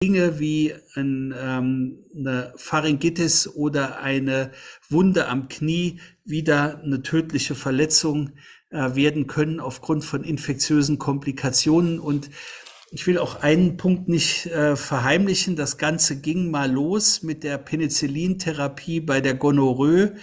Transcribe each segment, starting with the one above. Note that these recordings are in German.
Dinge wie eine Pharyngitis oder eine Wunde am Knie wieder eine tödliche Verletzung werden können aufgrund von infektiösen Komplikationen. Und ich will auch einen Punkt nicht verheimlichen. Das Ganze ging mal los mit der Penicillintherapie bei der Gonorrhoe.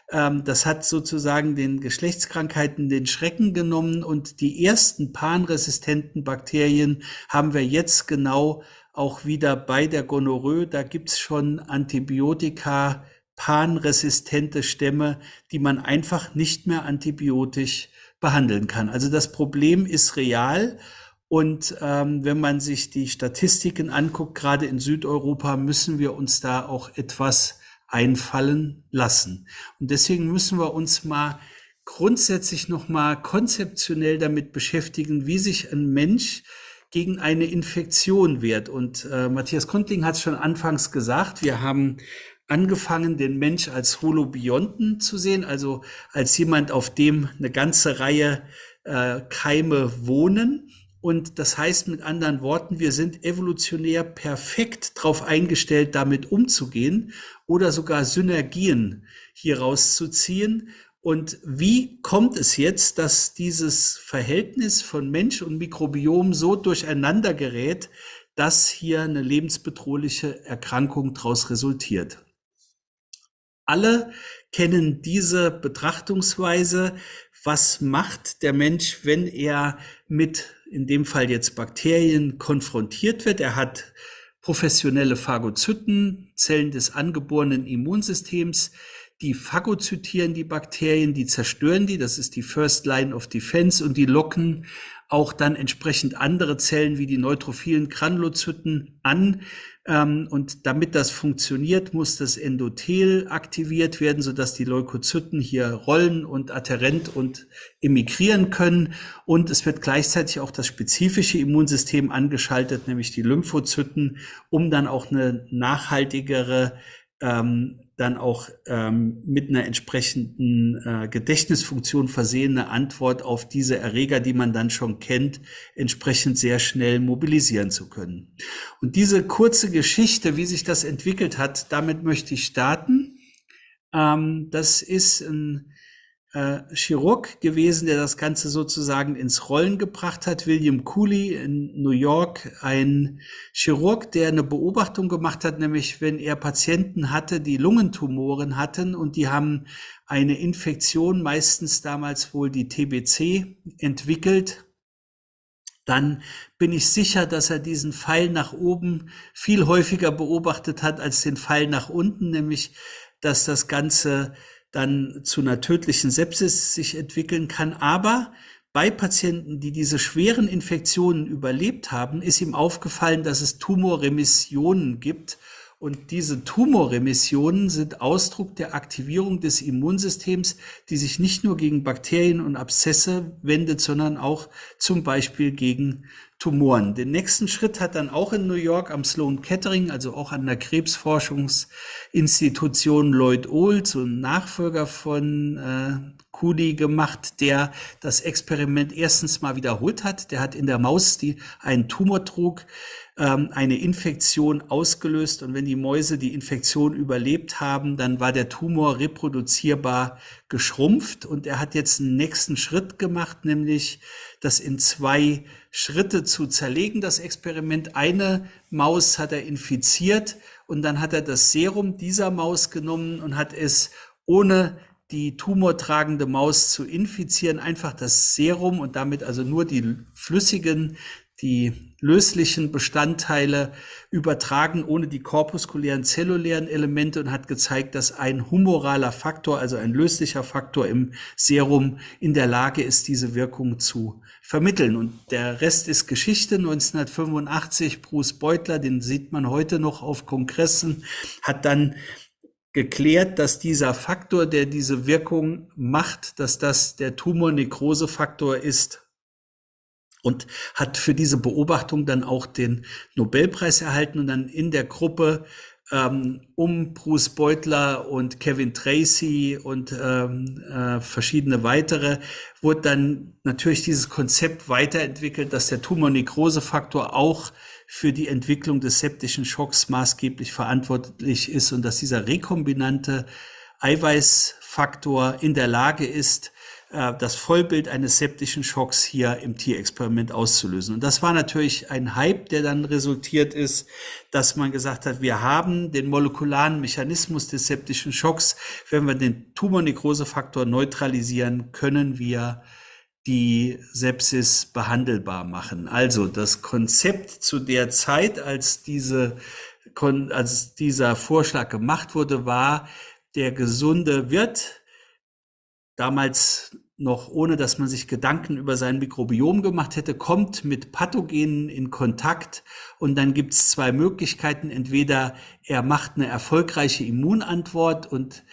Das hat sozusagen den Geschlechtskrankheiten den Schrecken genommen, und die ersten panresistenten Bakterien haben wir jetzt genau auch wieder bei der Gonorrhoe. Da gibt's schon Antibiotika, panresistente Stämme, die man einfach nicht mehr antibiotisch behandeln kann. Also das Problem ist real. Und wenn man sich die Statistiken anguckt, gerade in Südeuropa, müssen wir uns da auch etwas einfallen lassen. Und deswegen müssen wir uns mal grundsätzlich noch mal konzeptionell damit beschäftigen, wie sich ein Mensch gegen eine Infektion wehrt. Und Matthias Grundling hat es schon anfangs gesagt, wir haben angefangen, den Mensch als Holobionten zu sehen, also als jemand, auf dem eine ganze Reihe Keime wohnen. Und das heißt mit anderen Worten, wir sind evolutionär perfekt darauf eingestellt, damit umzugehen oder sogar Synergien hier rauszuziehen. Und wie kommt es jetzt, dass dieses Verhältnis von Mensch und Mikrobiom so durcheinander gerät, dass hier eine lebensbedrohliche Erkrankung daraus resultiert? Alle kennen diese Betrachtungsweise. Was macht der Mensch, wenn er mit, in dem Fall jetzt Bakterien, konfrontiert wird? Er hat professionelle Phagozyten, Zellen des angeborenen Immunsystems, die phagozytieren die Bakterien, die zerstören die, das ist die First Line of Defense, und die locken auch dann entsprechend andere Zellen wie die neutrophilen Granulozyten an. Und damit das funktioniert, muss das Endothel aktiviert werden, sodass die Leukozyten hier rollen und adhärent und emigrieren können. Und es wird gleichzeitig auch das spezifische Immunsystem angeschaltet, nämlich die Lymphozyten, um dann auch eine nachhaltigere, dann auch mit einer entsprechenden Gedächtnisfunktion versehene Antwort auf diese Erreger, die man dann schon kennt, entsprechend sehr schnell mobilisieren zu können. Und diese kurze Geschichte, wie sich das entwickelt hat, damit möchte ich starten. Das ist ein Chirurg gewesen, der das Ganze sozusagen ins Rollen gebracht hat. William Cooley in New York, ein Chirurg, der eine Beobachtung gemacht hat, nämlich wenn er Patienten hatte, die Lungentumoren hatten und die haben eine Infektion, meistens damals wohl die TBC, entwickelt, dann bin ich sicher, dass er diesen Pfeil nach oben viel häufiger beobachtet hat als den Pfeil nach unten, nämlich dass das Ganze dann zu einer tödlichen Sepsis sich entwickeln kann. Aber bei Patienten, die diese schweren Infektionen überlebt haben, ist ihm aufgefallen, dass es Tumorremissionen gibt. Und diese Tumorremissionen sind Ausdruck der Aktivierung des Immunsystems, die sich nicht nur gegen Bakterien und Abszesse wendet, sondern auch zum Beispiel gegen Tumoren. Den nächsten Schritt hat dann auch in New York am Sloan Kettering, also auch an der Krebsforschungsinstitution, Lloyd Old, so ein Nachfolger von Cooley, gemacht, der das Experiment erstens mal wiederholt hat. Der hat in der Maus, die einen Tumor trug, eine Infektion ausgelöst, und wenn die Mäuse die Infektion überlebt haben, dann war der Tumor reproduzierbar geschrumpft, und er hat jetzt einen nächsten Schritt gemacht, nämlich das in 2 Schritte zu zerlegen, das Experiment. Eine Maus hat er infiziert, und dann hat er das Serum dieser Maus genommen und hat es, ohne die tumortragende Maus zu infizieren, einfach das Serum und damit also nur die flüssigen, die löslichen Bestandteile übertragen, ohne die korpuskulären zellulären Elemente, und hat gezeigt, dass ein humoraler Faktor, also ein löslicher Faktor im Serum, in der Lage ist, diese Wirkung zu vermitteln. Und der Rest ist Geschichte. 1985, Bruce Beutler, den sieht man heute noch auf Kongressen, hat dann geklärt, dass dieser Faktor, der diese Wirkung macht, dass das der Tumornekrosefaktor ist, und hat für diese Beobachtung dann auch den Nobelpreis erhalten. Und dann in der Gruppe um Bruce Beutler und Kevin Tracy und verschiedene weitere, wurde dann natürlich dieses Konzept weiterentwickelt, dass der Tumornekrosefaktor auch für die Entwicklung des septischen Schocks maßgeblich verantwortlich ist und dass dieser rekombinante Eiweißfaktor in der Lage ist, das Vollbild eines septischen Schocks hier im Tierexperiment auszulösen. Und das war natürlich ein Hype, der dann resultiert ist, dass man gesagt hat, wir haben den molekularen Mechanismus des septischen Schocks. Wenn wir den Tumornekrosefaktor neutralisieren, können wir die Sepsis behandelbar machen. Also das Konzept zu der Zeit, als dieser Vorschlag gemacht wurde, war, der gesunde Wirt, damals noch ohne, dass man sich Gedanken über sein Mikrobiom gemacht hätte, kommt mit Pathogenen in Kontakt und dann gibt es zwei Möglichkeiten. Entweder er macht eine erfolgreiche Immunantwort und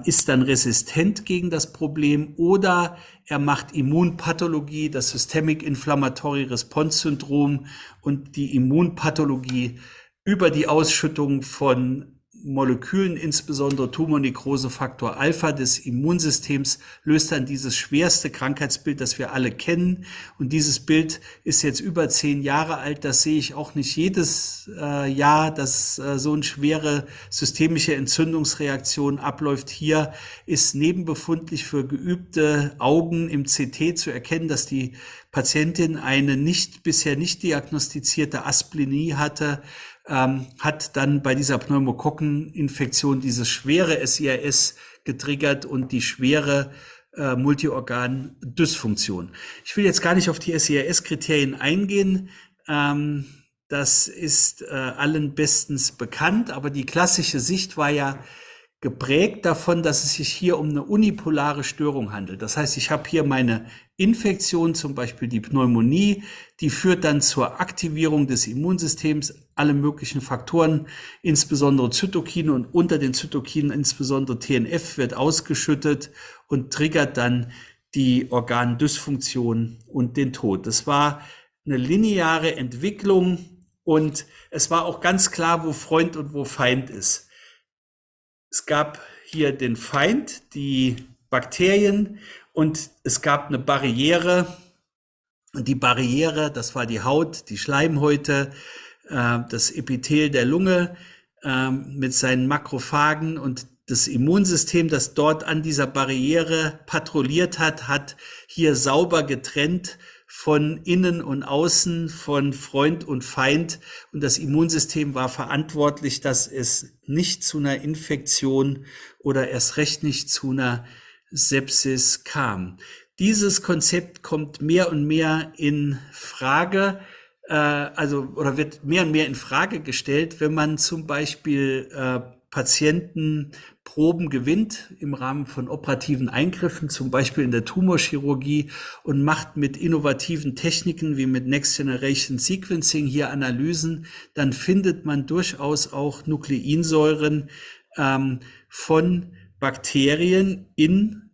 ist dann resistent gegen das Problem, oder er macht Immunpathologie, das Systemic Inflammatory Response Syndrom, und die Immunpathologie über die Ausschüttung von Molekülen, insbesondere Tumornekrosefaktor Alpha des Immunsystems, löst dann dieses schwerste Krankheitsbild, das wir alle kennen. Und dieses Bild ist jetzt über 10 Jahre alt. Das sehe ich auch nicht jedes Jahr, dass so eine schwere systemische Entzündungsreaktion abläuft. Hier ist nebenbefundlich für geübte Augen im CT zu erkennen, dass die Patientin eine bisher nicht diagnostizierte Asplenie hatte, hat dann bei dieser Pneumokokkeninfektion dieses schwere SIAS getriggert und die schwere Multiorgan-Dysfunktion. Ich will jetzt gar nicht auf die SIAS-Kriterien eingehen. Das ist allen bestens bekannt, aber die klassische Sicht war ja geprägt davon, dass es sich hier um eine unipolare Störung handelt. Das heißt, ich habe hier meine Infektion, zum Beispiel die Pneumonie, die führt dann zur Aktivierung des Immunsystems. Alle möglichen Faktoren, insbesondere Zytokine, und unter den Zytokinen insbesondere TNF wird ausgeschüttet und triggert dann die Organdysfunktion und den Tod. Das war eine lineare Entwicklung und es war auch ganz klar, wo Freund und wo Feind ist. Es gab hier den Feind, die Bakterien, und es gab eine Barriere. Und die Barriere, das war die Haut, die Schleimhäute, das Epithel der Lunge mit seinen Makrophagen, und das Immunsystem, das dort an dieser Barriere patrouilliert hat, hat hier sauber getrennt von innen und außen, von Freund und Feind. Und das Immunsystem war verantwortlich, dass es nicht zu einer Infektion oder erst recht nicht zu einer Sepsis kam. Dieses Konzept kommt mehr und mehr in Frage, oder wird mehr und mehr in Frage gestellt, wenn man zum Beispiel Patientenproben gewinnt im Rahmen von operativen Eingriffen, zum Beispiel in der Tumorchirurgie, und macht mit innovativen Techniken wie mit Next Generation Sequencing hier Analysen, dann findet man durchaus auch Nukleinsäuren von Bakterien in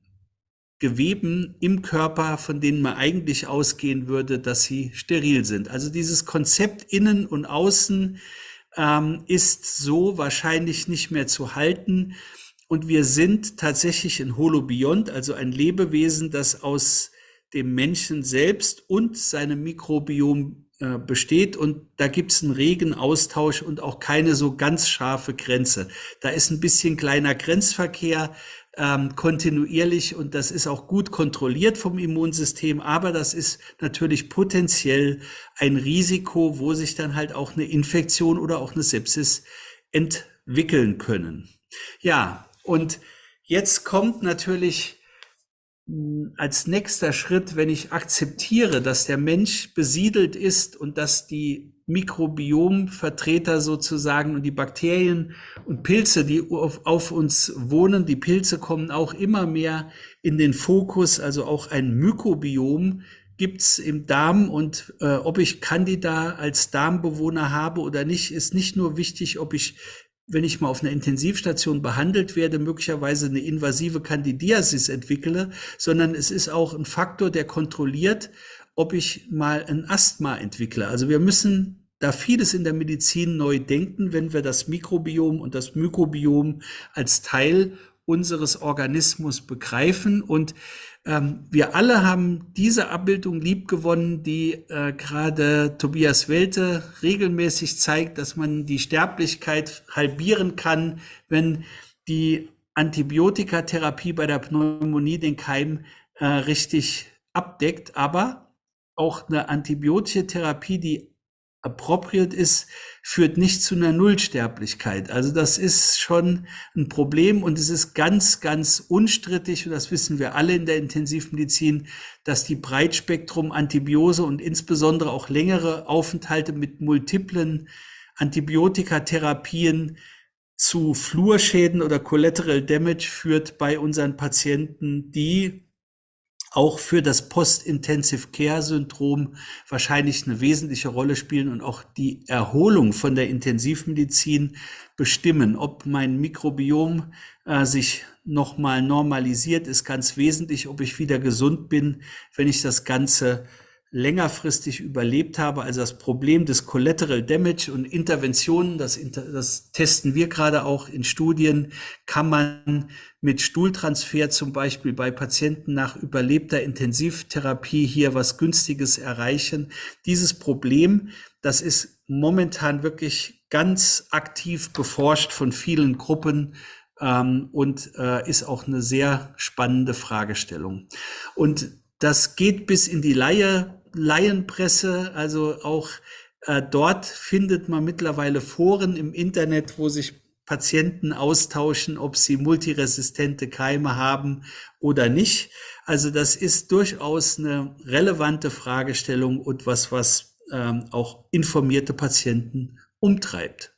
Geweben im Körper, von denen man eigentlich ausgehen würde, dass sie steril sind. Also dieses Konzept Innen und Außen ist so wahrscheinlich nicht mehr zu halten. Und wir sind tatsächlich ein Holobiont, also ein Lebewesen, das aus dem Menschen selbst und seinem Mikrobiom besteht. Und da gibt es einen regen Austausch und auch keine so ganz scharfe Grenze. Da ist ein bisschen kleiner Grenzverkehr, kontinuierlich, und das ist auch gut kontrolliert vom Immunsystem, aber das ist natürlich potenziell ein Risiko, wo sich dann halt auch eine Infektion oder auch eine Sepsis entwickeln können. Ja, und jetzt kommt natürlich als nächster Schritt, wenn ich akzeptiere, dass der Mensch besiedelt ist und dass die Mikrobiomvertreter sozusagen und die Bakterien und Pilze, die auf uns wohnen, die Pilze kommen auch immer mehr in den Fokus, also auch ein Mykobiom gibt's im Darm, und ob ich Candida als Darmbewohner habe oder nicht, ist nicht nur wichtig, ob ich, wenn ich mal auf einer Intensivstation behandelt werde, möglicherweise eine invasive Candidiasis entwickle, sondern es ist auch ein Faktor, der kontrolliert, ob ich mal ein Asthma entwickle. Also wir müssen da vieles in der Medizin neu denken, wenn wir das Mikrobiom und das Mykobiom als Teil unseres Organismus begreifen. Und wir alle haben diese Abbildung liebgewonnen, die gerade Tobias Welte regelmäßig zeigt, dass man die Sterblichkeit halbieren kann, wenn die Antibiotikatherapie bei der Pneumonie den Keim richtig abdeckt. Aber auch eine antibiotische Therapie, die appropriat ist, führt nicht zu einer Nullsterblichkeit. Also das ist schon ein Problem und es ist ganz, ganz unstrittig, und das wissen wir alle in der Intensivmedizin, dass die Breitspektrum-Antibiose und insbesondere auch längere Aufenthalte mit multiplen Antibiotikatherapien zu Flurschäden oder Collateral Damage führt bei unseren Patienten, die auch für das Post-Intensive-Care-Syndrom wahrscheinlich eine wesentliche Rolle spielen und auch die Erholung von der Intensivmedizin bestimmen. Ob mein Mikrobiom sich nochmal normalisiert, ist ganz wesentlich, ob ich wieder gesund bin, wenn ich das Ganze längerfristig überlebt habe. Also das Problem des Collateral Damage und Interventionen, das testen wir gerade auch in Studien, kann man mit Stuhltransfer zum Beispiel bei Patienten nach überlebter Intensivtherapie hier was Günstiges erreichen. Dieses Problem, das ist momentan wirklich ganz aktiv beforscht von vielen Gruppen und ist auch eine sehr spannende Fragestellung. Und das geht bis in die Laienpresse, also auch dort findet man mittlerweile Foren im Internet, wo sich Patienten austauschen, ob sie multiresistente Keime haben oder nicht. Also das ist durchaus eine relevante Fragestellung und was auch informierte Patienten umtreibt.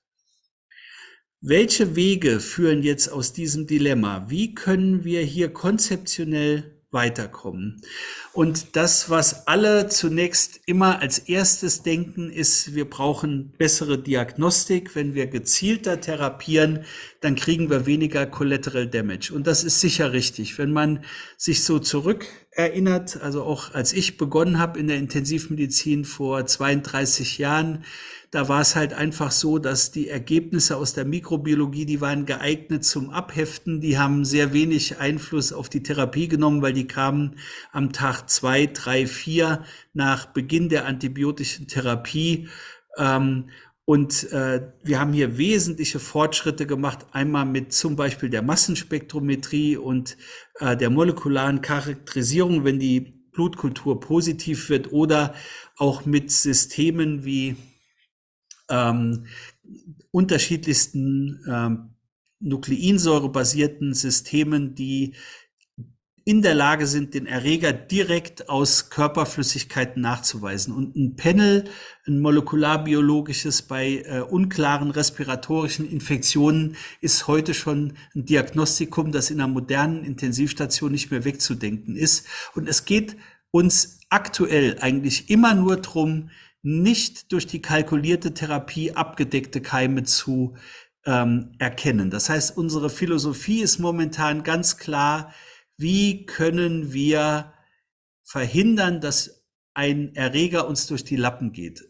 Welche Wege führen jetzt aus diesem Dilemma? Wie können wir hier konzeptionell weiterkommen? Und das, was alle zunächst immer als erstes denken, ist, wir brauchen bessere Diagnostik. Wenn wir gezielter therapieren, dann kriegen wir weniger Collateral Damage. Und das ist sicher richtig. Wenn man sich so zurückerinnert, also auch als ich begonnen habe in der Intensivmedizin vor 32 Jahren, da war es halt einfach so, dass die Ergebnisse aus der Mikrobiologie, die waren geeignet zum Abheften, die haben sehr wenig Einfluss auf die Therapie genommen, weil die kamen am Tag 2, 3, 4 nach Beginn der antibiotischen Therapie. Wir haben hier wesentliche Fortschritte gemacht, einmal mit zum Beispiel der Massenspektrometrie und der molekularen Charakterisierung, wenn die Blutkultur positiv wird, oder auch mit Systemen wie unterschiedlichsten nukleinsäurebasierten Systemen, die in der Lage sind, den Erreger direkt aus Körperflüssigkeiten nachzuweisen. Und ein Panel, ein molekularbiologisches bei unklaren respiratorischen Infektionen, ist heute schon ein Diagnostikum, das in einer modernen Intensivstation nicht mehr wegzudenken ist. Und es geht uns aktuell eigentlich immer nur darum, nicht durch die kalkulierte Therapie abgedeckte Keime zu erkennen. Das heißt, unsere Philosophie ist momentan ganz klar: Wie können wir verhindern, dass ein Erreger uns durch die Lappen geht?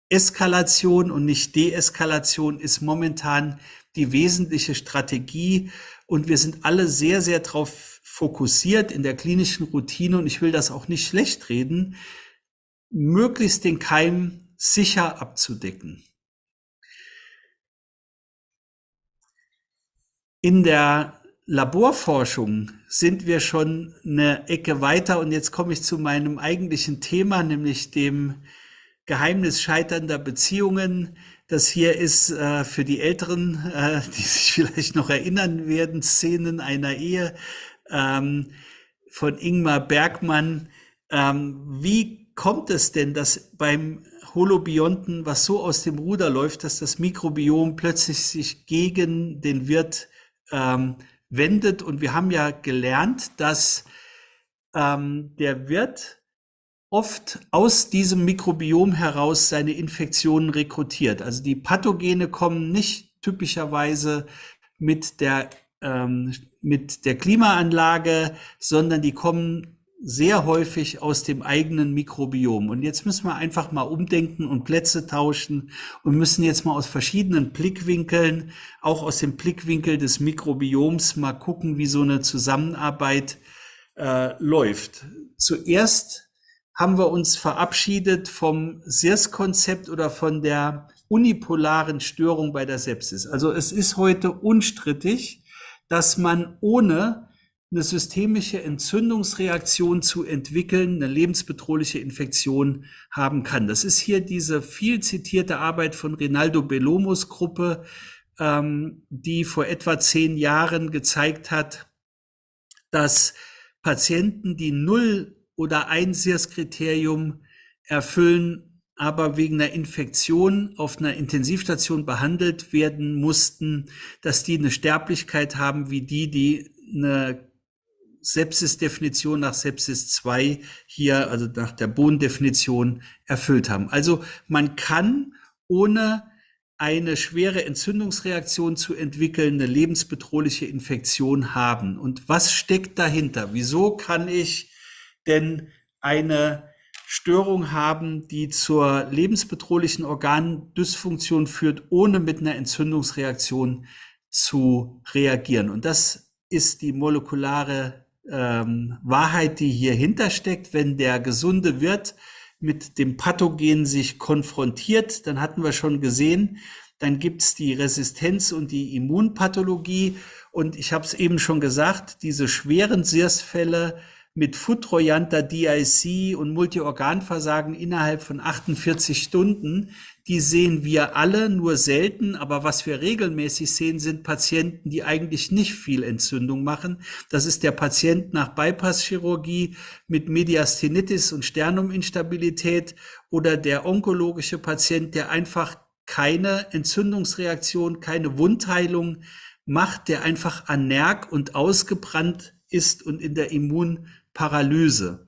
Eskalation und nicht Deeskalation ist momentan die wesentliche Strategie, und wir sind alle sehr, sehr darauf fokussiert in der klinischen Routine, und ich will das auch nicht schlecht reden, möglichst den Keim sicher abzudecken. In der Laborforschung sind wir schon eine Ecke weiter, und jetzt komme ich zu meinem eigentlichen Thema, nämlich dem Geheimnis scheiternder Beziehungen. Das hier ist für die Älteren, die sich vielleicht noch erinnern werden, Szenen einer Ehe von Ingmar Bergman. Wie kommt es denn, dass beim Holobionten was so aus dem Ruder läuft, dass das Mikrobiom plötzlich sich gegen den Wirt wendet? Und wir haben ja gelernt, dass der Wirt oft aus diesem Mikrobiom heraus seine Infektionen rekrutiert. Also die Pathogene kommen nicht typischerweise mit der Klimaanlage, sondern die kommen sehr häufig aus dem eigenen Mikrobiom. Und jetzt müssen wir einfach mal umdenken und Plätze tauschen und müssen jetzt mal aus verschiedenen Blickwinkeln, auch aus dem Blickwinkel des Mikrobioms, mal gucken, wie so eine Zusammenarbeit läuft. Zuerst haben wir uns verabschiedet vom SIRS-Konzept oder von der unipolaren Störung bei der Sepsis. Also es ist heute unstrittig, dass man ohne eine systemische Entzündungsreaktion zu entwickeln, eine lebensbedrohliche Infektion haben kann. Das ist hier diese viel zitierte Arbeit von Rinaldo Bellomos Gruppe, die vor etwa 10 Jahren gezeigt hat, dass Patienten, die 0 oder 1 SIRS-Kriterium erfüllen, aber wegen einer Infektion auf einer Intensivstation behandelt werden mussten, dass die eine Sterblichkeit haben wie die eine Sepsis-Definition nach Sepsis 2 hier, also nach der Bohn-Definition, erfüllt haben. Also man kann ohne eine schwere Entzündungsreaktion zu entwickeln, eine lebensbedrohliche Infektion haben. Und was steckt dahinter? Wieso kann ich denn eine Störung haben, die zur lebensbedrohlichen Organdysfunktion führt, ohne mit einer Entzündungsreaktion zu reagieren? Und das ist die molekulare Wahrheit, die hier hintersteckt. Wenn der gesunde Wirt mit dem Pathogen sich konfrontiert, dann hatten wir schon gesehen, dann gibt's die Resistenz und die Immunpathologie. Und ich habe es eben schon gesagt, diese schweren SIRS-Fälle mit Foudroyanta, DIC und Multiorganversagen innerhalb von 48 Stunden, die sehen wir alle nur selten, aber was wir regelmäßig sehen, sind Patienten, die eigentlich nicht viel Entzündung machen. Das ist der Patient nach Bypasschirurgie mit Mediastinitis und Sternuminstabilität oder der onkologische Patient, der einfach keine Entzündungsreaktion, keine Wundheilung macht, der einfach anerg und ausgebrannt ist und in der Immunparalyse.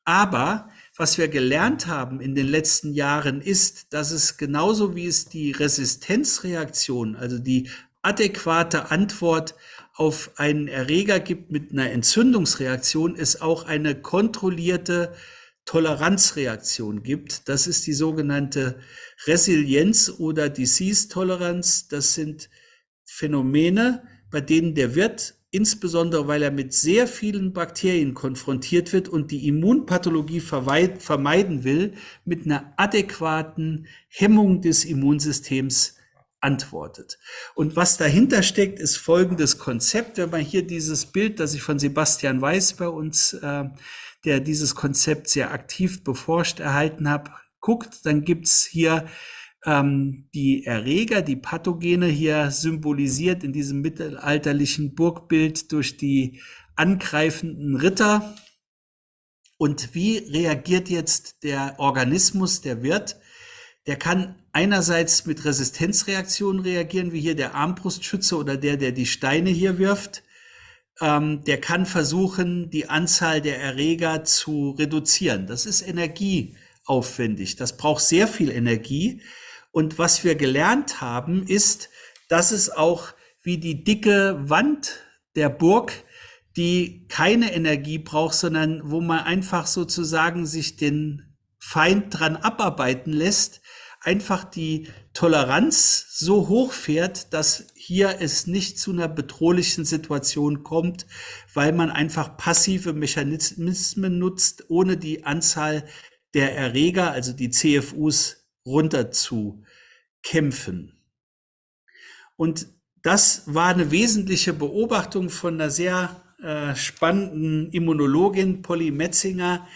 Aber was wir gelernt haben in den letzten Jahren ist, dass es genauso wie es die Resistenzreaktion, also die adäquate Antwort auf einen Erreger gibt mit einer Entzündungsreaktion, es auch eine kontrollierte Toleranzreaktion gibt. Das ist die sogenannte Resilienz oder Disease-Toleranz. Das sind Phänomene, bei denen der Wirt, insbesondere weil er mit sehr vielen Bakterien konfrontiert wird und die Immunpathologie vermeiden will, mit einer adäquaten Hemmung des Immunsystems antwortet. Und was dahinter steckt, ist folgendes Konzept. Wenn man hier dieses Bild, das ich von Sebastian Weiß bei uns, der dieses Konzept sehr aktiv beforscht, erhalten habe, guckt, dann gibt's hier die Erreger, die Pathogene, hier symbolisiert in diesem mittelalterlichen Burgbild durch die angreifenden Ritter. Und wie reagiert jetzt der Organismus, der Wirt? Der kann einerseits mit Resistenzreaktionen reagieren, wie hier der Armbrustschütze oder der die Steine hier wirft. Der kann versuchen, die Anzahl der Erreger zu reduzieren. Das ist energieaufwendig. Das braucht sehr viel Energie. Und was wir gelernt haben, ist, dass es auch wie die dicke Wand der Burg, die keine Energie braucht, sondern wo man einfach sozusagen sich den Feind dran abarbeiten lässt, einfach die Toleranz so hoch fährt, dass hier es nicht zu einer bedrohlichen Situation kommt, weil man einfach passive Mechanismen nutzt, ohne die Anzahl der Erreger, also die CFUs, runter zu kämpfen. Und das war eine wesentliche Beobachtung von einer sehr spannenden Immunologin, Polly Metzinger,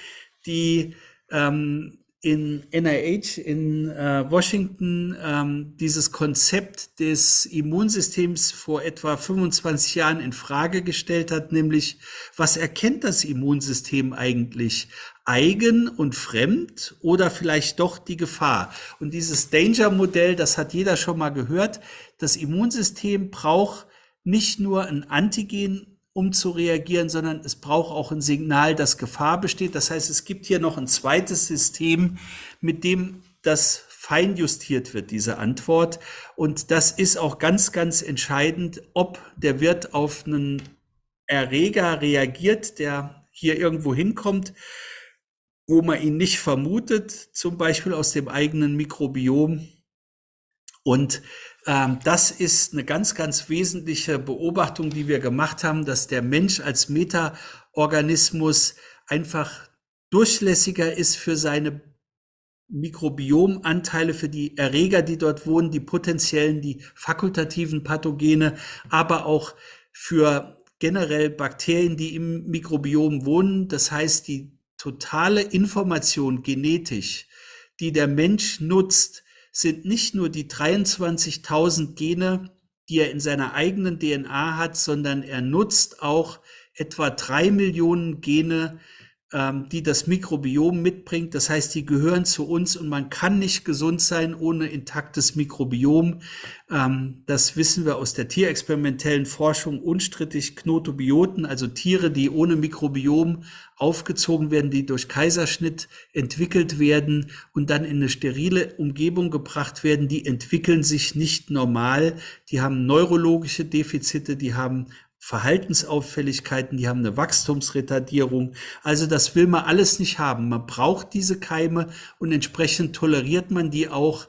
die in NIH in Washington dieses Konzept des Immunsystems vor etwa 25 Jahren in Frage gestellt hat, nämlich was erkennt das Immunsystem eigentlich? Eigen und fremd oder vielleicht doch die Gefahr? Und dieses Danger-Modell, das hat jeder schon mal gehört, das Immunsystem braucht nicht nur ein Antigen, um zu reagieren, sondern es braucht auch ein Signal, dass Gefahr besteht. Das heißt, es gibt hier noch ein zweites System, mit dem das feinjustiert wird, diese Antwort. Und das ist auch ganz, ganz entscheidend, ob der Wirt auf einen Erreger reagiert, der hier irgendwo hinkommt, wo man ihn nicht vermutet, zum Beispiel aus dem eigenen Mikrobiom. Und das ist eine ganz, ganz wesentliche Beobachtung, die wir gemacht haben, dass der Mensch als Metaorganismus einfach durchlässiger ist für seine Mikrobiomanteile, für die Erreger, die dort wohnen, die potenziellen, die fakultativen Pathogene, aber auch für generell Bakterien, die im Mikrobiom wohnen. Das heißt, die totale Information genetisch, die der Mensch nutzt, sind nicht nur die 23.000 Gene, die er in seiner eigenen DNA hat, sondern er nutzt auch etwa 3 Millionen Gene, die das Mikrobiom mitbringt. Das heißt, die gehören zu uns und man kann nicht gesund sein ohne intaktes Mikrobiom. Das wissen wir aus der tierexperimentellen Forschung unstrittig. Knotobioten, also Tiere, die ohne Mikrobiom aufgezogen werden, die durch Kaiserschnitt entwickelt werden und dann in eine sterile Umgebung gebracht werden, die entwickeln sich nicht normal. Die haben neurologische Defizite, die haben Verhaltensauffälligkeiten, die haben eine Wachstumsretardierung. Also das will man alles nicht haben. Man braucht diese Keime und entsprechend toleriert man die auch,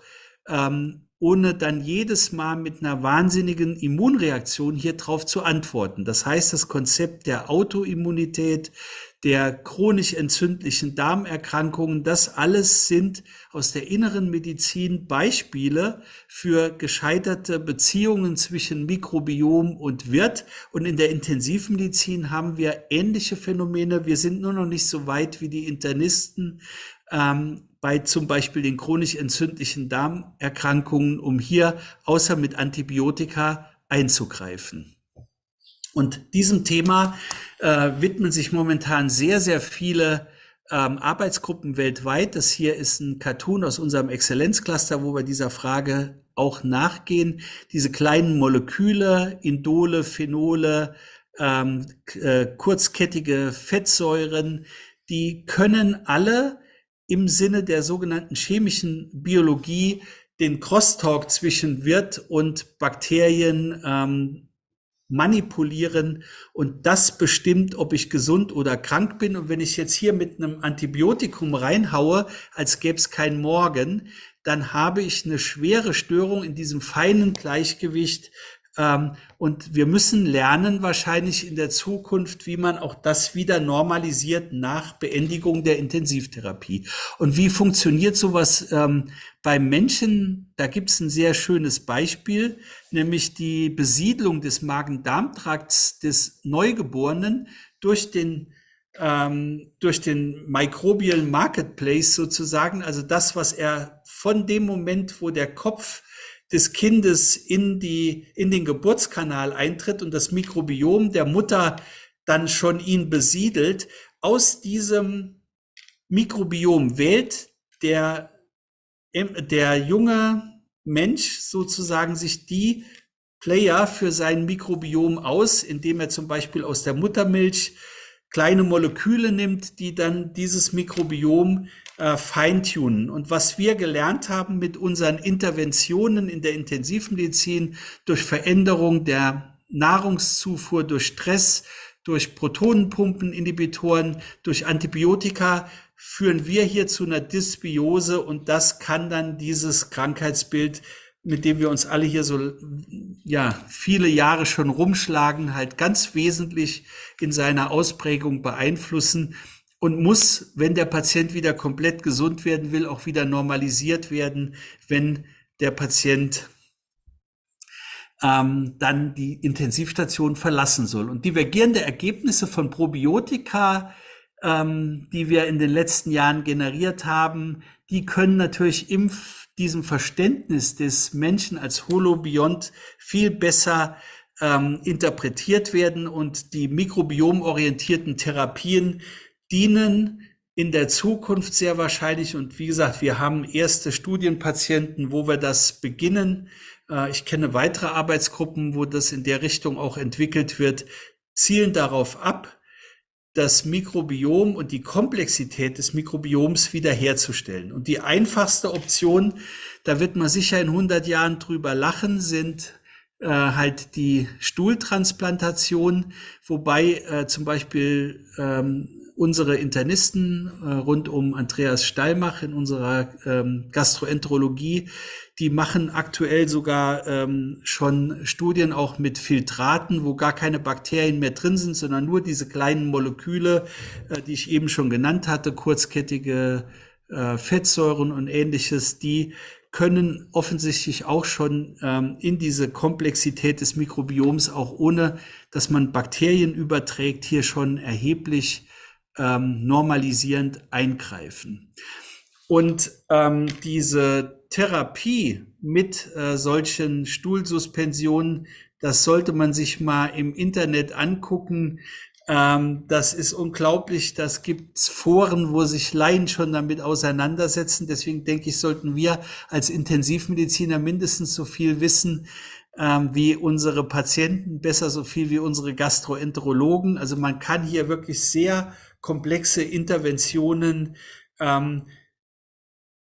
ohne dann jedes Mal mit einer wahnsinnigen Immunreaktion hier drauf zu antworten. Das heißt, das Konzept der Autoimmunität, der chronisch entzündlichen Darmerkrankungen, das alles sind aus der inneren Medizin Beispiele für gescheiterte Beziehungen zwischen Mikrobiom und Wirt. Und in der Intensivmedizin haben wir ähnliche Phänomene. Wir sind nur noch nicht so weit wie die Internisten bei zum Beispiel den chronisch entzündlichen Darmerkrankungen, um hier außer mit Antibiotika einzugreifen. Und diesem Thema widmen sich momentan sehr, sehr viele Arbeitsgruppen weltweit. Das hier ist ein Cartoon aus unserem Exzellenzcluster, wo wir dieser Frage auch nachgehen. Diese kleinen Moleküle, Indole, Phenole, kurzkettige Fettsäuren, die können alle im Sinne der sogenannten chemischen Biologie den Crosstalk zwischen Wirt und Bakterien manipulieren und das bestimmt, ob ich gesund oder krank bin. Und wenn ich jetzt hier mit einem Antibiotikum reinhaue, als gäbe es kein Morgen, dann habe ich eine schwere Störung in diesem feinen Gleichgewicht. Und wir müssen lernen wahrscheinlich in der Zukunft, wie man auch das wieder normalisiert nach Beendigung der Intensivtherapie. Und wie funktioniert sowas beim Menschen? Da gibt es ein sehr schönes Beispiel, nämlich die Besiedlung des Magen-Darm-Trakts des Neugeborenen durch den Microbial Marketplace sozusagen, also das, was er von dem Moment, wo der Kopf des Kindes in den Geburtskanal eintritt und das Mikrobiom der Mutter dann schon ihn besiedelt, aus diesem Mikrobiom wählt der junge Mensch sozusagen sich die Player für sein Mikrobiom aus, indem er zum Beispiel aus der Muttermilch kleine Moleküle nimmt, die dann dieses Mikrobiom feintunen. Und was wir gelernt haben mit unseren Interventionen in der Intensivmedizin durch Veränderung der Nahrungszufuhr, durch Stress, durch Protonenpumpeninhibitoren, durch Antibiotika, führen wir hier zu einer Dysbiose und das kann dann dieses Krankheitsbild, mit dem wir uns alle hier so viele Jahre schon rumschlagen, halt ganz wesentlich in seiner Ausprägung beeinflussen und muss, wenn der Patient wieder komplett gesund werden will, auch wieder normalisiert werden, wenn der Patient dann die Intensivstation verlassen soll. Und divergierende Ergebnisse von Probiotika, die wir in den letzten Jahren generiert haben, die können natürlich diesem Verständnis des Menschen als Holobiont viel besser interpretiert werden und die mikrobiomorientierten Therapien dienen in der Zukunft sehr wahrscheinlich. Und wie gesagt, wir haben erste Studienpatienten, wo wir das beginnen. Ich kenne weitere Arbeitsgruppen, wo das in der Richtung auch entwickelt wird, zielen darauf ab, das Mikrobiom und die Komplexität des Mikrobioms wiederherzustellen. Und die einfachste Option, da wird man sicher in 100 Jahren drüber lachen, sind halt die Stuhltransplantation, wobei zum Beispiel unsere Internisten rund um Andreas Steilmach in unserer Gastroenterologie, die machen aktuell sogar schon Studien auch mit Filtraten, wo gar keine Bakterien mehr drin sind, sondern nur diese kleinen Moleküle, die ich eben schon genannt hatte, kurzkettige Fettsäuren und ähnliches, die können offensichtlich auch schon in diese Komplexität des Mikrobioms, auch ohne dass man Bakterien überträgt, hier schon erheblich normalisierend eingreifen. Und diese Therapie mit solchen Stuhlsuspensionen, das sollte man sich mal im Internet angucken. Das ist unglaublich. Das gibt's Foren, wo sich Laien schon damit auseinandersetzen. Deswegen denke ich, sollten wir als Intensivmediziner mindestens so viel wissen wie unsere Patienten, besser so viel wie unsere Gastroenterologen. Also man kann hier wirklich sehr komplexe Interventionen,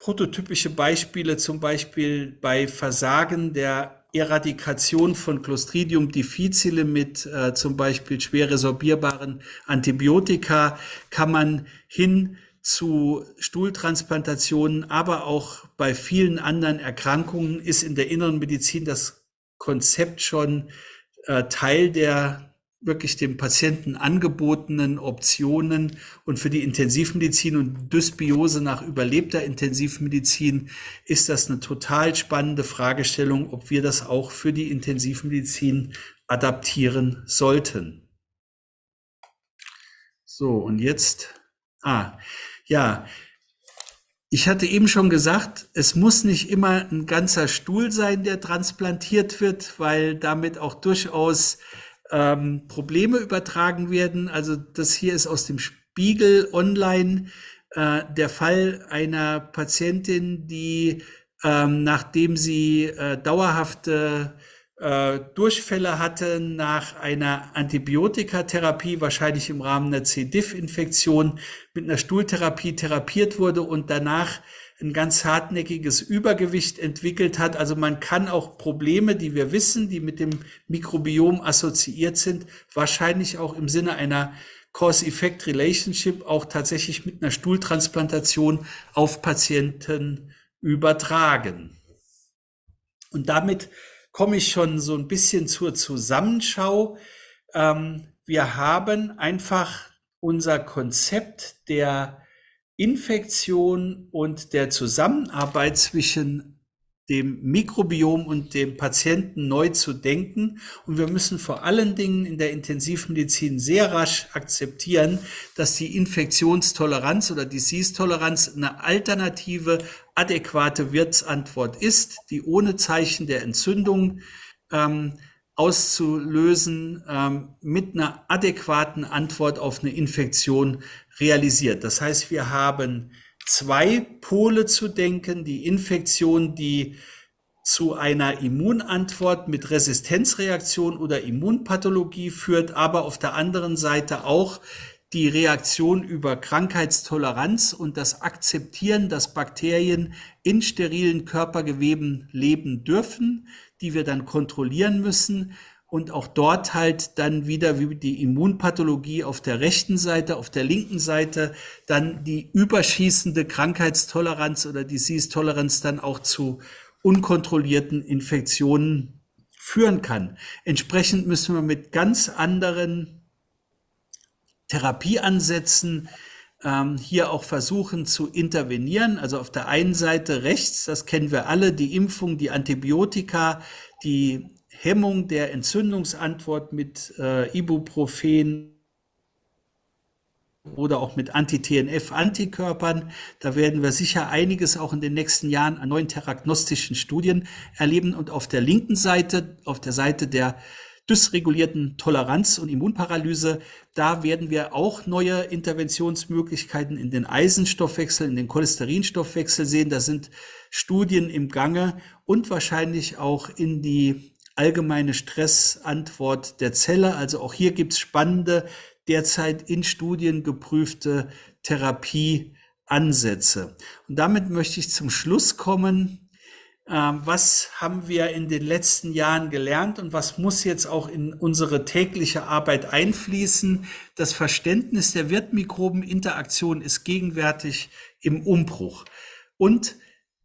prototypische Beispiele zum Beispiel bei Versagen der Eradikation von Clostridium difficile mit zum Beispiel schwer resorbierbaren Antibiotika kann man hin zu Stuhltransplantationen, aber auch bei vielen anderen Erkrankungen ist in der inneren Medizin das Konzept schon Teil der wirklich dem Patienten angebotenen Optionen. Und für die Intensivmedizin und Dysbiose nach überlebter Intensivmedizin ist das eine total spannende Fragestellung, ob wir das auch für die Intensivmedizin adaptieren sollten. So, und jetzt, ja, ich hatte eben schon gesagt, es muss nicht immer ein ganzer Stuhl sein, der transplantiert wird, weil damit auch durchaus Probleme übertragen werden. Also das hier ist aus dem Spiegel Online der Fall einer Patientin, die nachdem sie dauerhafte Durchfälle hatte nach einer Antibiotikatherapie, wahrscheinlich im Rahmen einer C. diff-Infektion, mit einer Stuhltherapie therapiert wurde und danach ein ganz hartnäckiges Übergewicht entwickelt hat. Also man kann auch Probleme, die wir wissen, die mit dem Mikrobiom assoziiert sind, wahrscheinlich auch im Sinne einer Cause-Effect-Relationship auch tatsächlich mit einer Stuhltransplantation auf Patienten übertragen. Und damit komme ich schon so ein bisschen zur Zusammenschau. Wir haben einfach unser Konzept der Infektion und der Zusammenarbeit zwischen dem Mikrobiom und dem Patienten neu zu denken. Und wir müssen vor allen Dingen in der Intensivmedizin sehr rasch akzeptieren, dass die Infektionstoleranz oder Disease-Toleranz eine alternative, adäquate Wirtsantwort ist, die ohne Zeichen der Entzündung auszulösen, mit einer adäquaten Antwort auf eine Infektion realisiert. Das heißt, wir haben zwei Pole zu denken, die Infektion, die zu einer Immunantwort mit Resistenzreaktion oder Immunpathologie führt, aber auf der anderen Seite auch die Reaktion über Krankheitstoleranz und das Akzeptieren, dass Bakterien in sterilen Körpergeweben leben dürfen, die wir dann kontrollieren müssen. Und auch dort halt dann wieder wie die Immunpathologie auf der rechten Seite, auf der linken Seite, dann die überschießende Krankheitstoleranz oder Disease-Toleranz dann auch zu unkontrollierten Infektionen führen kann. Entsprechend müssen wir mit ganz anderen Therapieansätzen hier auch versuchen zu intervenieren. Also auf der einen Seite rechts, das kennen wir alle, die Impfung, die Antibiotika, die Hemmung der Entzündungsantwort mit Ibuprofen oder auch mit Anti-TNF-Antikörpern. Da werden wir sicher einiges auch in den nächsten Jahren an neuen theragnostischen Studien erleben. Und auf der linken Seite, auf der Seite der dysregulierten Toleranz und Immunparalyse, da werden wir auch neue Interventionsmöglichkeiten in den Eisenstoffwechsel, in den Cholesterinstoffwechsel sehen. Da sind Studien im Gange und wahrscheinlich auch in die allgemeine Stressantwort der Zelle. Also auch hier gibt es spannende, derzeit in Studien geprüfte Therapieansätze. Und damit möchte ich zum Schluss kommen. Was haben wir in den letzten Jahren gelernt und was muss jetzt auch in unsere tägliche Arbeit einfließen? Das Verständnis der Wirtmikrobeninteraktion ist gegenwärtig im Umbruch. Und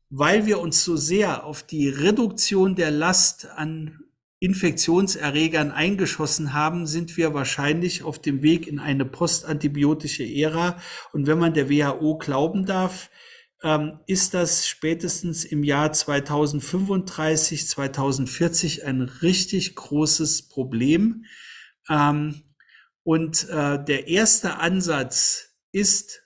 weil wir uns so sehr auf die Reduktion der Last an Infektionserregern eingeschossen haben, sind wir wahrscheinlich auf dem Weg in eine postantibiotische Ära. Und wenn man der WHO glauben darf, ist das spätestens im Jahr 2035, 2040 ein richtig großes Problem. Und der erste Ansatz ist,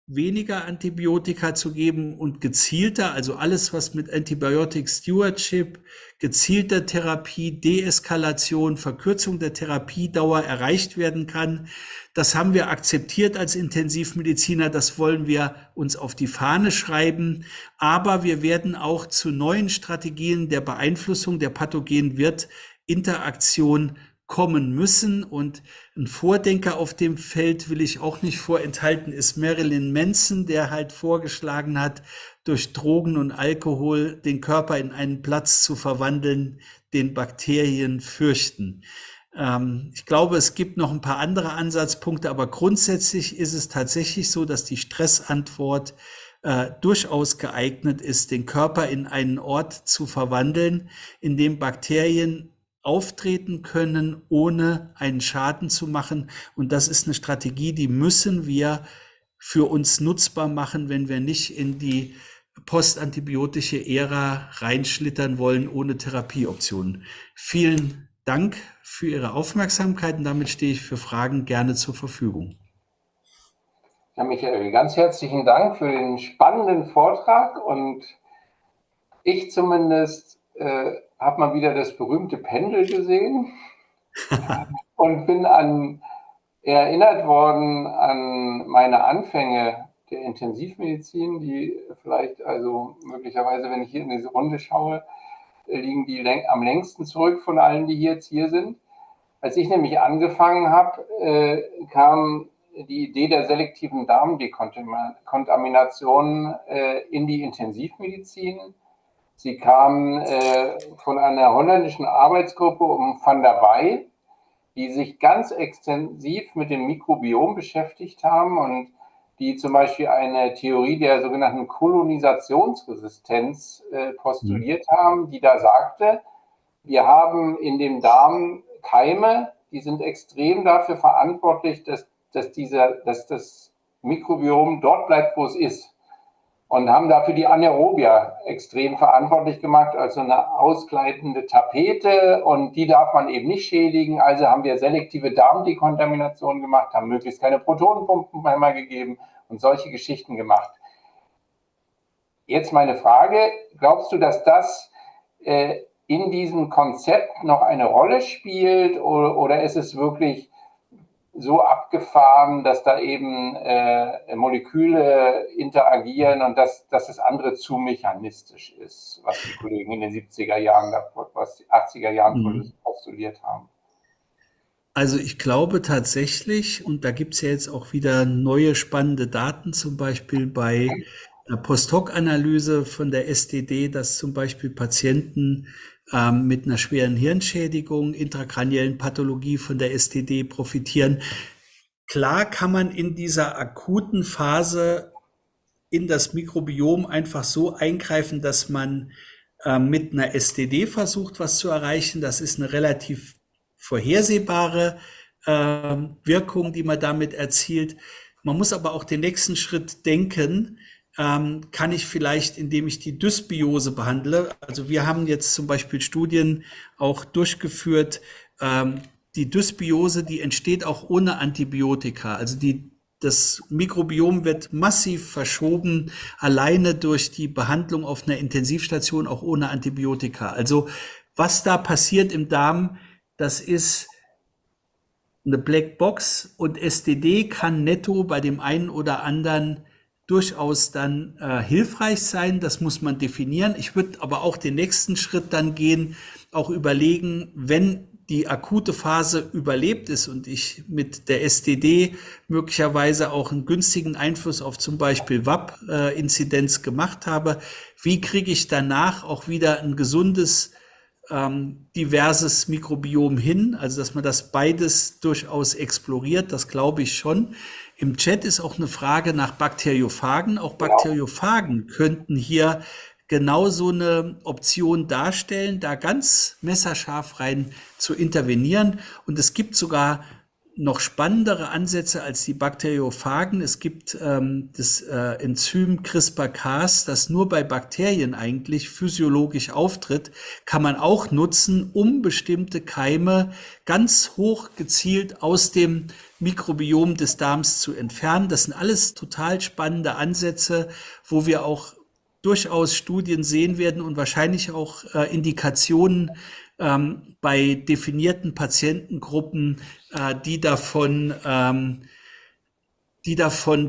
weniger Antibiotika zu geben und gezielter, also alles, was mit Antibiotic Stewardship, gezielter Therapie, Deeskalation, Verkürzung der Therapiedauer erreicht werden kann. Das haben wir akzeptiert als Intensivmediziner, das wollen wir uns auf die Fahne schreiben, aber wir werden auch zu neuen Strategien der Beeinflussung der pathogenen Wirtinteraktion kommen müssen. Und ein Vordenker auf dem Feld will ich auch nicht vorenthalten, ist Marilyn Manson, der halt vorgeschlagen hat, durch Drogen und Alkohol den Körper in einen Platz zu verwandeln, den Bakterien fürchten. Ich glaube, es gibt noch ein paar andere Ansatzpunkte, aber grundsätzlich ist es tatsächlich so, dass die Stressantwort durchaus geeignet ist, den Körper in einen Ort zu verwandeln, in dem Bakterien auftreten können, ohne einen Schaden zu machen. Und das ist eine Strategie, die müssen wir für uns nutzbar machen, wenn wir nicht in die postantibiotische Ära reinschlittern wollen, ohne Therapieoptionen. Vielen Dank für Ihre Aufmerksamkeit und damit stehe ich für Fragen gerne zur Verfügung. Ja, Michael, ganz herzlichen Dank für den spannenden Vortrag und ich zumindest habe mal wieder das berühmte Pendel gesehen und bin erinnert worden an meine Anfänge der Intensivmedizin, die vielleicht, also möglicherweise, wenn ich hier in diese Runde schaue, liegen die am längsten zurück von allen, die jetzt hier sind. Als ich nämlich angefangen habe, kam die Idee der selektiven Darmdekontamination in die Intensivmedizin. Sie kam von einer holländischen Arbeitsgruppe um Van der Waay, die sich ganz extensiv mit dem Mikrobiom beschäftigt haben und die zum Beispiel eine Theorie der sogenannten Kolonisationsresistenz postuliert haben, die da sagte, wir haben in dem Darm Keime, die sind extrem dafür verantwortlich, dass das Mikrobiom dort bleibt, wo es ist. Und haben dafür die Anaerobia extrem verantwortlich gemacht, also eine ausgleitende Tapete, und die darf man eben nicht schädigen. Also haben wir selektive Darmdekontamination gemacht, haben möglichst keine Protonenpumpen einmal gegeben und solche Geschichten gemacht. Jetzt meine Frage, glaubst du, dass das in diesem Konzept noch eine Rolle spielt, oder ist es wirklich so abgefahren, dass da eben Moleküle interagieren und dass das andere zu mechanistisch ist, was die Kollegen in den 70er Jahren, was die 80er Jahren postuliert haben? Also ich glaube tatsächlich, und da gibt es ja jetzt auch wieder neue spannende Daten, zum Beispiel bei einer Post-Hoc-Analyse von der STD, dass zum Beispiel Patienten mit einer schweren Hirnschädigung, intrakraniellen Pathologie von der STD profitieren. Klar kann man in dieser akuten Phase in das Mikrobiom einfach so eingreifen, dass man mit einer STD versucht, was zu erreichen. Das ist eine relativ vorhersehbare Wirkung, die man damit erzielt. Man muss aber auch den nächsten Schritt denken. Kann ich vielleicht, indem ich die Dysbiose behandle, also wir haben jetzt zum Beispiel Studien auch durchgeführt, die Dysbiose, die entsteht auch ohne Antibiotika, also das Mikrobiom wird massiv verschoben, alleine durch die Behandlung auf einer Intensivstation, auch ohne Antibiotika. Also was da passiert im Darm, das ist eine Blackbox, und STD kann netto bei dem einen oder anderen durchaus dann hilfreich sein. Das muss man definieren. Ich würde aber auch den nächsten Schritt dann gehen, auch überlegen, wenn die akute Phase überlebt ist und ich mit der STD möglicherweise auch einen günstigen Einfluss auf zum Beispiel WAP-Inzidenz gemacht habe, wie kriege ich danach auch wieder ein gesundes, diverses Mikrobiom hin, also dass man das beides durchaus exploriert, das glaube ich schon. Im Chat ist auch eine Frage nach Bakteriophagen. Auch Bakteriophagen könnten hier genau so eine Option darstellen, da ganz messerscharf rein zu intervenieren. Und es gibt sogar noch spannendere Ansätze als die Bakteriophagen. Es gibt das Enzym CRISPR-Cas, das nur bei Bakterien eigentlich physiologisch auftritt, kann man auch nutzen, um bestimmte Keime ganz hoch gezielt aus dem Mikrobiom des Darms zu entfernen. Das sind alles total spannende Ansätze, wo wir auch durchaus Studien sehen werden und wahrscheinlich auch Indikationen bei definierten Patientengruppen, die davon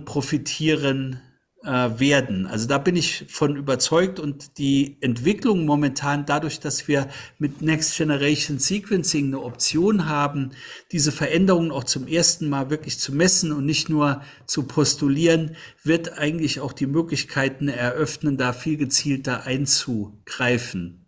profitieren werden. Also da bin ich von überzeugt und die Entwicklung momentan dadurch, dass wir mit Next Generation Sequencing eine Option haben, diese Veränderungen auch zum ersten Mal wirklich zu messen und nicht nur zu postulieren, wird eigentlich auch die Möglichkeiten eröffnen, da viel gezielter einzugreifen.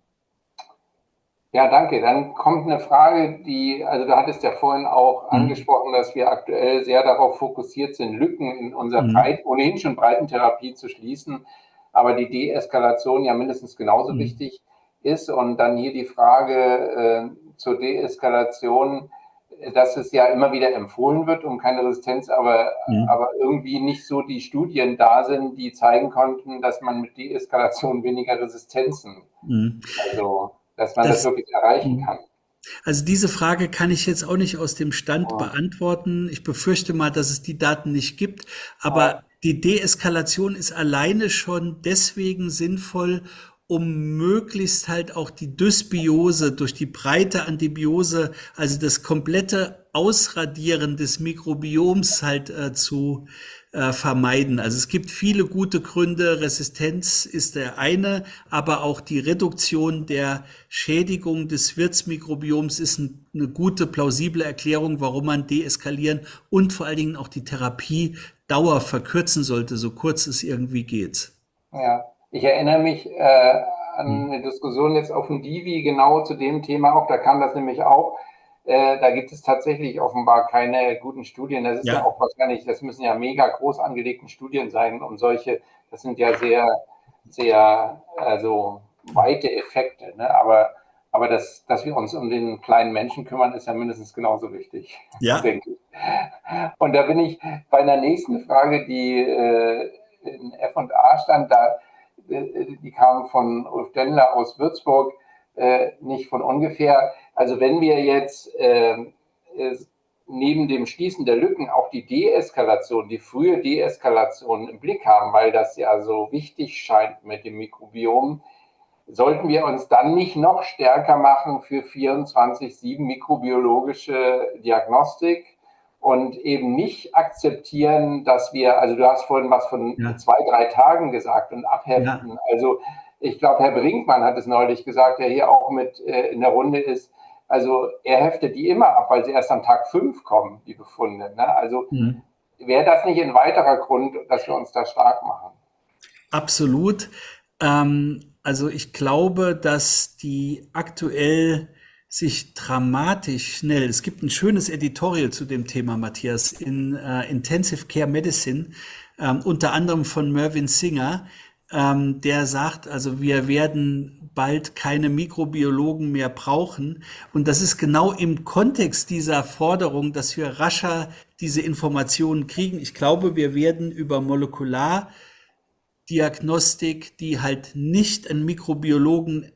Ja, danke. Dann kommt eine Frage, also du hattest ja vorhin auch angesprochen, dass wir aktuell sehr darauf fokussiert sind, Lücken in unserer ohnehin schon breiten Therapie zu schließen, aber die Deeskalation ja mindestens genauso wichtig ist. Und dann hier die Frage zur Deeskalation, dass es ja immer wieder empfohlen wird, um keine Resistenz, aber irgendwie nicht so die Studien da sind, die zeigen konnten, dass man mit Deeskalation weniger Resistenzen, also dass man das wirklich erreichen kann. Also diese Frage kann ich jetzt auch nicht aus dem Stand beantworten. Ich befürchte mal, dass es die Daten nicht gibt. Aber die Deeskalation ist alleine schon deswegen sinnvoll, um möglichst halt auch die Dysbiose durch die breite Antibiose, also das komplette Ausradieren des Mikrobioms halt zu vermeiden. Also es gibt viele gute Gründe. Resistenz ist der eine, aber auch die Reduktion der Schädigung des Wirtsmikrobioms ist eine gute, plausible Erklärung, warum man deeskalieren und vor allen Dingen auch die Therapiedauer verkürzen sollte, so kurz es irgendwie geht. Ja, ich erinnere mich an eine Diskussion jetzt auf dem Divi genau zu dem Thema auch, da kam das nämlich auch. Da gibt es tatsächlich offenbar keine guten Studien. Das ist ja auch wahrscheinlich, das müssen ja mega groß angelegten Studien sein, um solche, das sind ja sehr, sehr, also weite Effekte. Ne? Aber dass wir uns um den kleinen Menschen kümmern, ist ja mindestens genauso wichtig, denke ich. Und da bin ich bei einer nächsten Frage, die in F&A stand, die kam von Ulf Dendler aus Würzburg, nicht von ungefähr. Also wenn wir jetzt neben dem Schließen der Lücken auch die Deeskalation, die frühe Deeskalation im Blick haben, weil das ja so wichtig scheint mit dem Mikrobiom, sollten wir uns dann nicht noch stärker machen für 24/7 mikrobiologische Diagnostik und eben nicht akzeptieren, dass wir, also du hast vorhin was von 2-3 Tagen gesagt und abheften. Ja. Also ich glaube, Herr Brinkmann hat es neulich gesagt, der hier auch mit in der Runde ist. Also er heftet die immer ab, weil sie erst am Tag 5 kommen, die Befunde. Ne? Also wäre das nicht ein weiterer Grund, dass wir uns da stark machen? Absolut. Also ich glaube, dass die aktuell sich dramatisch schnell, es gibt ein schönes Editorial zu dem Thema, Matthias, in Intensive Care Medicine, unter anderem von Mervyn Singer, der sagt, also wir werden bald keine Mikrobiologen mehr brauchen. Und das ist genau im Kontext dieser Forderung, dass wir rascher diese Informationen kriegen. Ich glaube, wir werden über Molekulardiagnostik, die halt nicht einen Mikrobiologen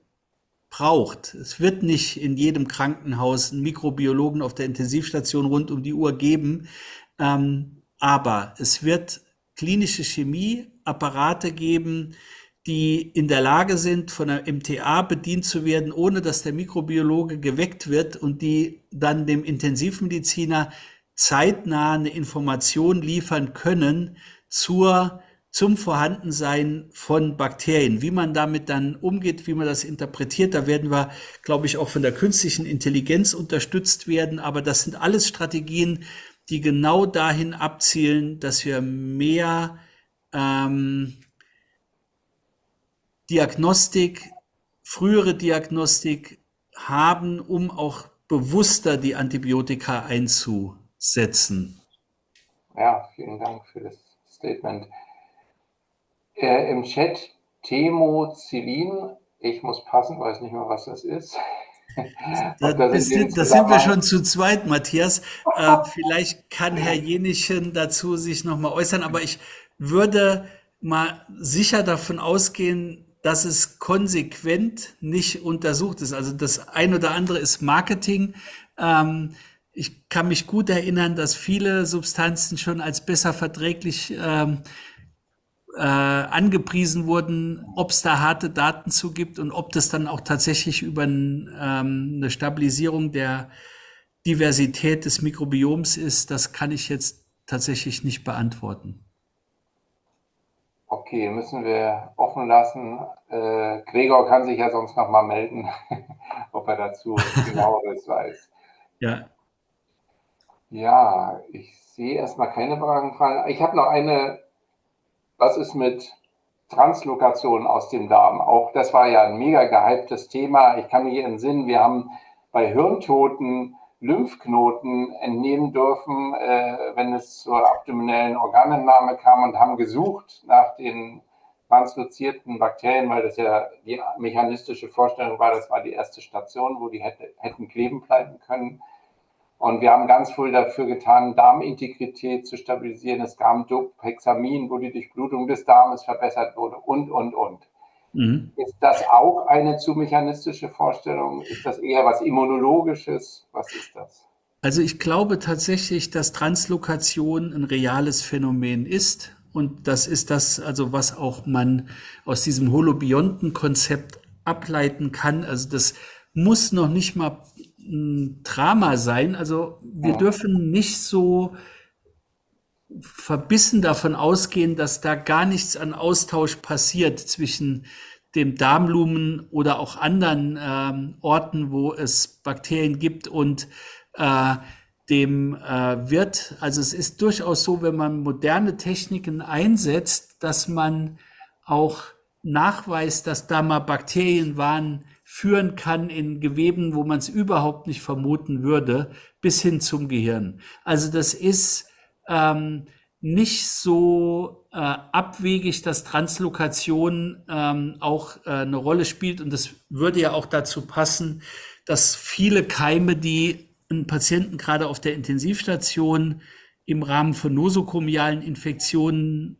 braucht. Es wird nicht in jedem Krankenhaus einen Mikrobiologen auf der Intensivstation rund um die Uhr geben, aber es wird klinische Chemieapparate geben, die in der Lage sind, von der MTA bedient zu werden, ohne dass der Mikrobiologe geweckt wird und die dann dem Intensivmediziner zeitnah eine Information liefern können zur zum Vorhandensein von Bakterien. Wie man damit dann umgeht, wie man das interpretiert, da werden wir, glaube ich, auch von der künstlichen Intelligenz unterstützt werden. Aber das sind alles Strategien, die genau dahin abzielen, dass wir mehr Diagnostik, frühere Diagnostik haben, um auch bewusster die Antibiotika einzusetzen. Ja, vielen Dank für das Statement. Im Chat Temo Zivin, ich muss passen, weiß nicht mehr, was das ist. Da, Ob das in dem da sind wir Zusammenhang, schon zu zweit, Matthias. Vielleicht kann Herr Jenichen dazu sich nochmal äußern, aber ich würde mal sicher davon ausgehen, dass es konsequent nicht untersucht ist. Also das ein oder andere ist Marketing. Ich kann mich gut erinnern, dass viele Substanzen schon als besser verträglich angepriesen wurden, ob es da harte Daten zu gibt und ob das dann auch tatsächlich über eine Stabilisierung der Diversität des Mikrobioms ist, das kann ich jetzt tatsächlich nicht beantworten. okay, müssen wir offen lassen. Gregor kann sich ja sonst noch mal melden, ob er dazu genaueres weiß. Ja, Ja, ich sehe erstmal keine Fragen. Ich habe noch eine, was ist mit Translokation aus dem Darm? Auch das war ja ein mega gehyptes Thema. Ich kann mich entsinnen, wir haben bei Hirntoten Lymphknoten entnehmen dürfen, wenn es zur abdominellen Organentnahme kam und haben gesucht nach den translozierten Bakterien, weil das ja die mechanistische Vorstellung war, das war die erste Station, wo die hätten kleben bleiben können. Und wir haben ganz viel dafür getan, Darmintegrität zu stabilisieren. Es gab Dopexamin, wo die Durchblutung des Darmes verbessert wurde und. mhm. Ist das auch eine zu mechanistische Vorstellung? Ist das eher was Immunologisches? Was ist das? Also ich glaube tatsächlich, dass Translokation ein reales Phänomen ist. Und das ist das, also was auch man aus diesem Holobionten-Konzept ableiten kann. Also das muss noch nicht mal ein Drama sein. Also wir dürfen nicht so verbissen davon ausgehen, dass da gar nichts an Austausch passiert zwischen dem Darmlumen oder auch anderen Orten, wo es Bakterien gibt und dem Wirt. Also es ist durchaus so, wenn man moderne Techniken einsetzt, dass man auch nachweist, dass da mal Bakterien waren, führen kann in Geweben, wo man es überhaupt nicht vermuten würde, bis hin zum Gehirn. Also das ist nicht so abwegig, dass Translokation auch eine Rolle spielt. Und das würde ja auch dazu passen, dass viele Keime, die einen Patienten gerade auf der Intensivstation im Rahmen von nosokomialen Infektionen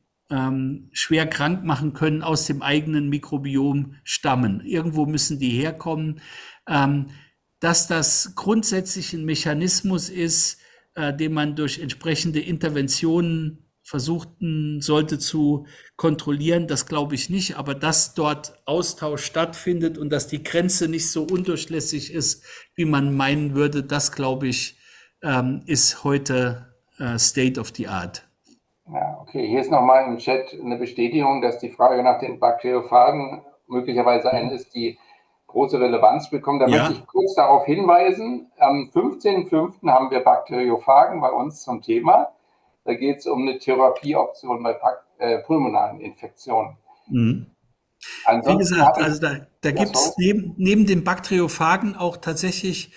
schwer krank machen können, aus dem eigenen Mikrobiom stammen. Irgendwo müssen die herkommen. Dass das grundsätzlich ein Mechanismus ist, den man durch entsprechende Interventionen versuchen sollte zu kontrollieren, das glaube ich nicht. Aber dass dort Austausch stattfindet und dass die Grenze nicht so undurchlässig ist, wie man meinen würde, das glaube ich, ist heute State of the Art. Ja, okay. Hier ist nochmal im Chat eine Bestätigung, dass die Frage nach den Bakteriophagen möglicherweise eine ist, die große Relevanz bekommt. Da möchte ich kurz darauf hinweisen, am 15.05. haben wir Bakteriophagen bei uns zum Thema. Da geht es um eine Therapieoption bei pulmonalen Infektionen. Mhm. Wie Ansonsten gesagt, also da gibt es sorry. neben den Bakteriophagen auch tatsächlich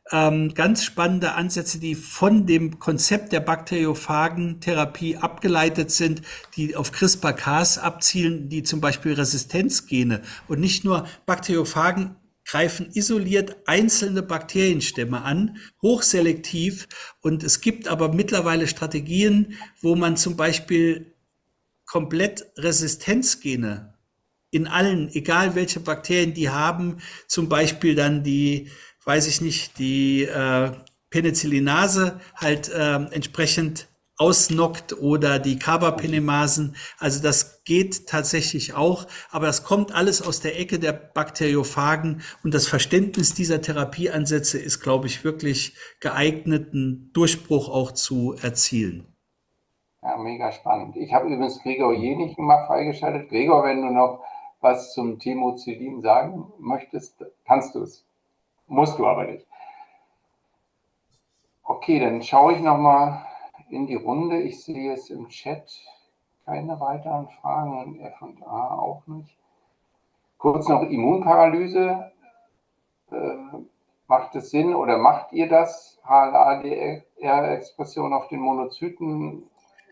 ganz spannende Ansätze, die von dem Konzept der Bakteriophagen-Therapie abgeleitet sind, die auf CRISPR-Cas abzielen, die zum Beispiel Resistenzgene und nicht nur Bakteriophagen greifen isoliert einzelne Bakterienstämme an, hochselektiv. Und es gibt aber mittlerweile Strategien, wo man zum Beispiel komplett Resistenzgene in allen, egal welche Bakterien die haben, zum Beispiel dann die, weiß ich nicht, die Penicillinase halt entsprechend ausnockt oder die Carbapenemasen. Also das geht tatsächlich auch, aber das kommt alles aus der Ecke der Bakteriophagen und das Verständnis dieser Therapieansätze ist, glaube ich, wirklich geeignet, einen Durchbruch auch zu erzielen. Ja, mega spannend. Ich habe übrigens Gregor Jenichen mal freigeschaltet. Gregor, wenn du noch was zum Thymocidin sagen möchtest, kannst du es. Musst du aber nicht. Okay, dann schaue ich noch mal in die Runde. Ich sehe es im Chat keine weiteren Fragen und F&A auch nicht. Kurz noch Immunparalyse. Macht es Sinn oder macht ihr das? HLA-DR-Expression auf den Monozyten,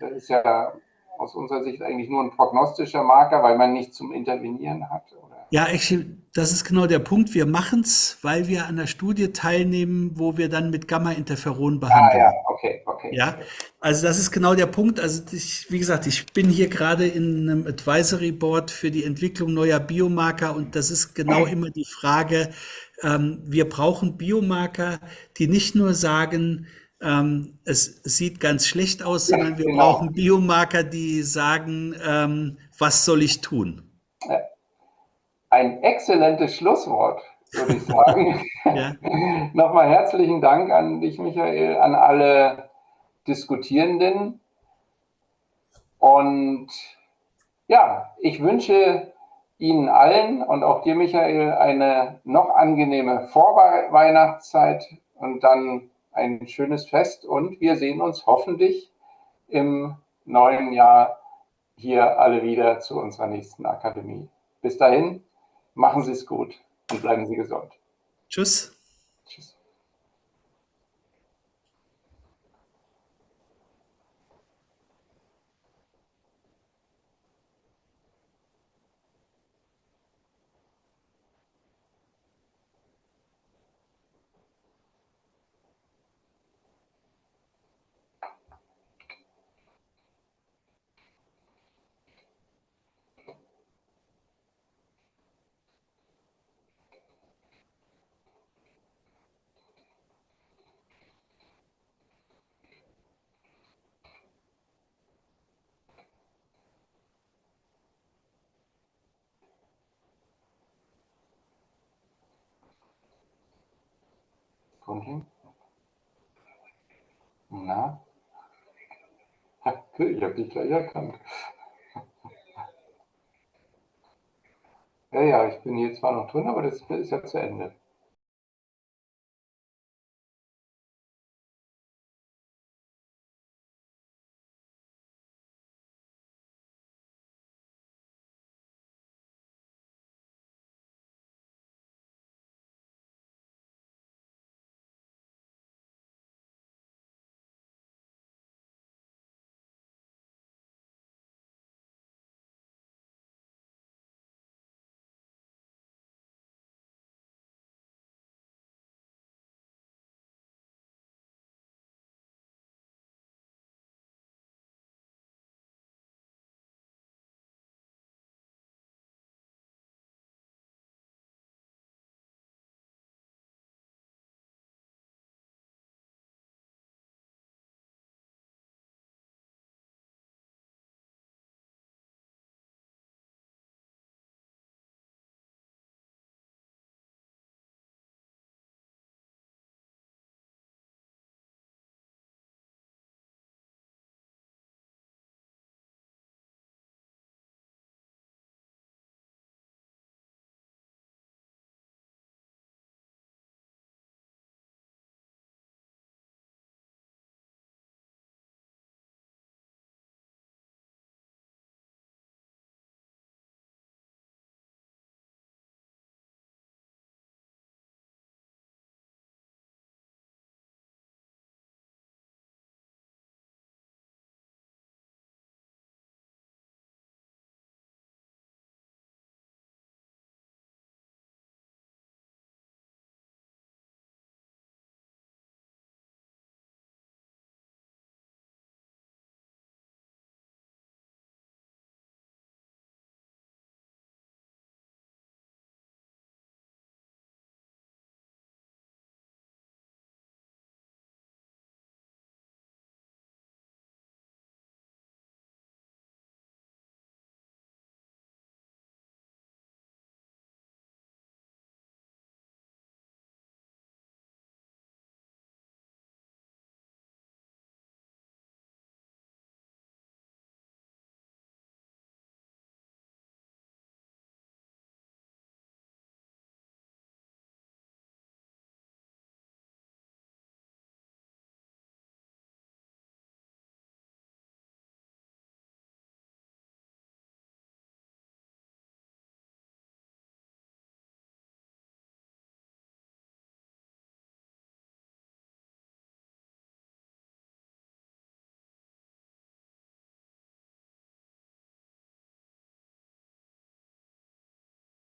das ist ja aus unserer Sicht eigentlich nur ein prognostischer Marker, weil man nichts zum Intervenieren hat. Oder? Ja, actually, das ist genau der Punkt. Wir machen es, weil wir an der Studie teilnehmen, wo wir dann mit Gamma-Interferon Ja, behandeln. okay. Ja, also das ist genau der Punkt. Also wie gesagt, ich bin hier gerade in einem Advisory Board für die Entwicklung neuer Biomarker und das ist genau immer die Frage, wir brauchen Biomarker, die nicht nur sagen, es sieht ganz schlecht aus, Ja, sondern wir genau. brauchen Biomarker, die sagen, was soll ich tun? Ein exzellentes Schlusswort, würde ich sagen. Ja, Nochmal herzlichen Dank an dich, Michael, an alle Diskutierenden. Und ja, ich wünsche Ihnen allen und auch dir, Michael, eine noch angenehme Vorweihnachtszeit und dann ein schönes Fest. Und wir sehen uns hoffentlich im neuen Jahr hier alle wieder zu unserer nächsten Akademie. Bis dahin, machen Sie es gut und bleiben Sie gesund. tschüss. Tschüss. Grundling? Na? Ich habe dich gleich erkannt. Ja, ich bin hier zwar noch drin, aber das ist ja zu Ende.